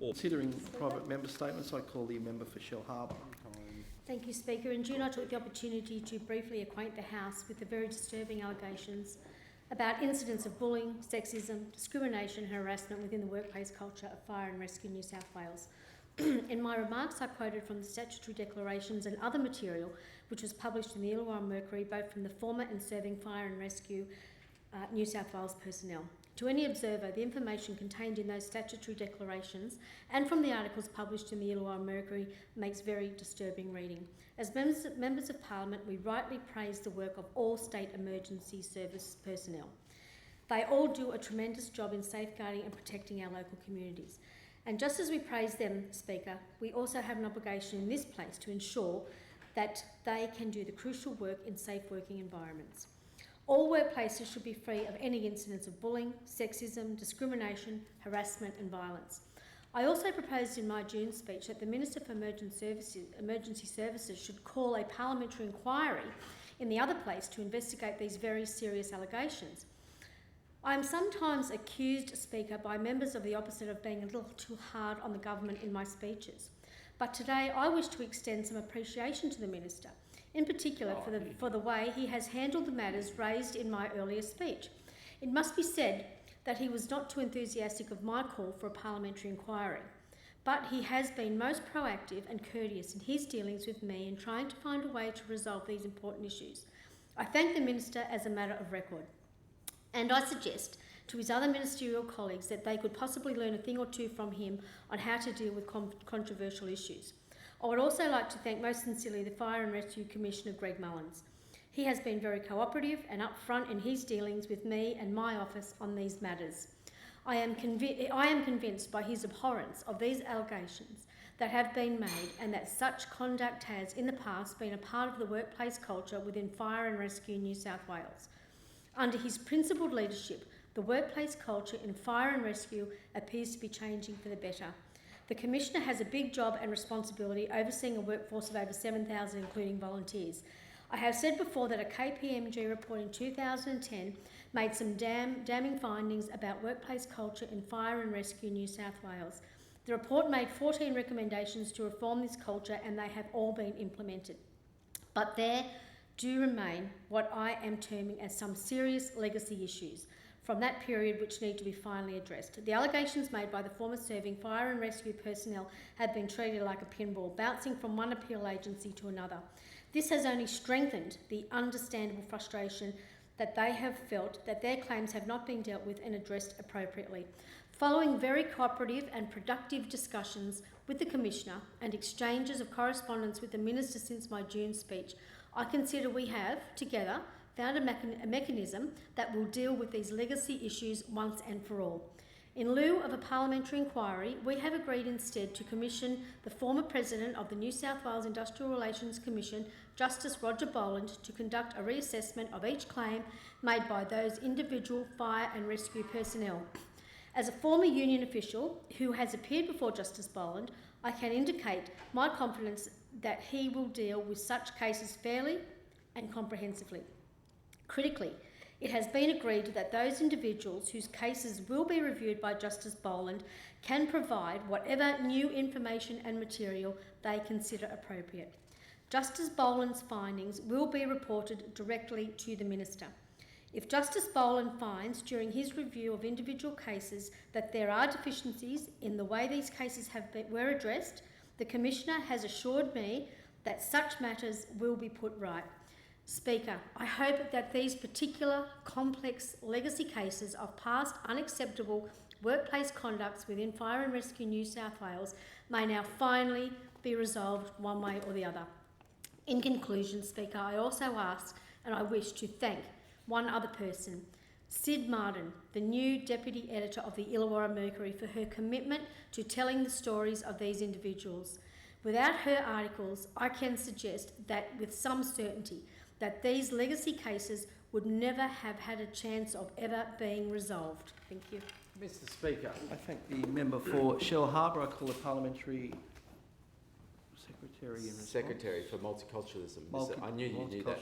Considering private member statements, I call the member for Shellharbour. Thank you, Speaker. In June, I took the opportunity to briefly acquaint the House with the very disturbing allegations about incidents of bullying, sexism, discrimination and harassment within the workplace culture of Fire and Rescue New South Wales. In my remarks, I quoted from the statutory declarations and other material which was published in the Illawarra Mercury, both from the former and serving Fire and Rescue New South Wales personnel. To any observer, the information contained in those statutory declarations and from the articles published in the Illawarra Mercury makes very disturbing reading. As members of Parliament, we rightly praise the work of all state emergency service personnel. They all do a tremendous job in safeguarding and protecting our local communities. And just as we praise them, Speaker, we also have an obligation in this place to ensure that they can do the crucial work in safe working environments. All workplaces should be free of any incidents of bullying, sexism, discrimination, harassment and violence. I also proposed in my June speech that the Minister for Emergency Services should call a parliamentary inquiry in the other place to investigate these very serious allegations. I am sometimes accused, Speaker, by members of the opposite of being a little too hard on the government in my speeches. But today I wish to extend some appreciation to the Minister, in particular for the way he has handled the matters raised in my earlier speech. It must be said that he was not too enthusiastic of my call for a parliamentary inquiry, but he has been most proactive and courteous in his dealings with me in trying to find a way to resolve these important issues. I thank the Minister as a matter of record. And I suggest to his other ministerial colleagues that they could possibly learn a thing or two from him on how to deal with controversial issues. I would also like to thank most sincerely the Fire and Rescue Commissioner, Greg Mullins. He has been very cooperative and upfront in his dealings with me and my office on these matters. I am convinced by his abhorrence of these allegations that have been made and that such conduct has in the past been a part of the workplace culture within Fire and Rescue New South Wales. Under his principled leadership, the workplace culture in Fire and Rescue appears to be changing for the better. The Commissioner has a big job and responsibility overseeing a workforce of over 7,000, including volunteers. I have said before that a KPMG report in 2010 made some damning findings about workplace culture in Fire and Rescue New South Wales. The report made 14 recommendations to reform this culture and they have all been implemented. But there do remain what I am terming as some serious legacy issues from that period which need to be finally addressed. The allegations made by the former serving Fire and Rescue personnel have been treated like a pinball, bouncing from one appeal agency to another. This has only strengthened the understandable frustration that they have felt that their claims have not been dealt with and addressed appropriately. Following very cooperative and productive discussions with the Commissioner and exchanges of correspondence with the Minister since my June speech, I consider we have, together, found a mechanism that will deal with these legacy issues once and for all. In lieu of a parliamentary inquiry, we have agreed instead to commission the former President of the New South Wales Industrial Relations Commission, Justice Roger Boland, to conduct a reassessment of each claim made by those individual Fire and Rescue personnel. As a former union official who has appeared before Justice Boland, I can indicate my confidence that he will deal with such cases fairly and comprehensively. Critically, it has been agreed that those individuals whose cases will be reviewed by Justice Boland can provide whatever new information and material they consider appropriate. Justice Boland's findings will be reported directly to the Minister. If Justice Boland finds during his review of individual cases that there are deficiencies in the way these cases were addressed, the Commissioner has assured me that such matters will be put right. Speaker, I hope that these particular complex legacy cases of past unacceptable workplace conducts within Fire and Rescue New South Wales may now finally be resolved one way or the other. In conclusion, Speaker, I also ask and I wish to thank one other person, Sid Marden, the new Deputy Editor of the Illawarra Mercury, for her commitment to telling the stories of these individuals. Without her articles, I can suggest that with some certainty that these legacy cases would never have had a chance of ever being resolved. Thank you. Mr Speaker, I thank the member for Shellharbour. I call the parliamentary secretary in response. Secretary for multiculturalism. I knew you knew that.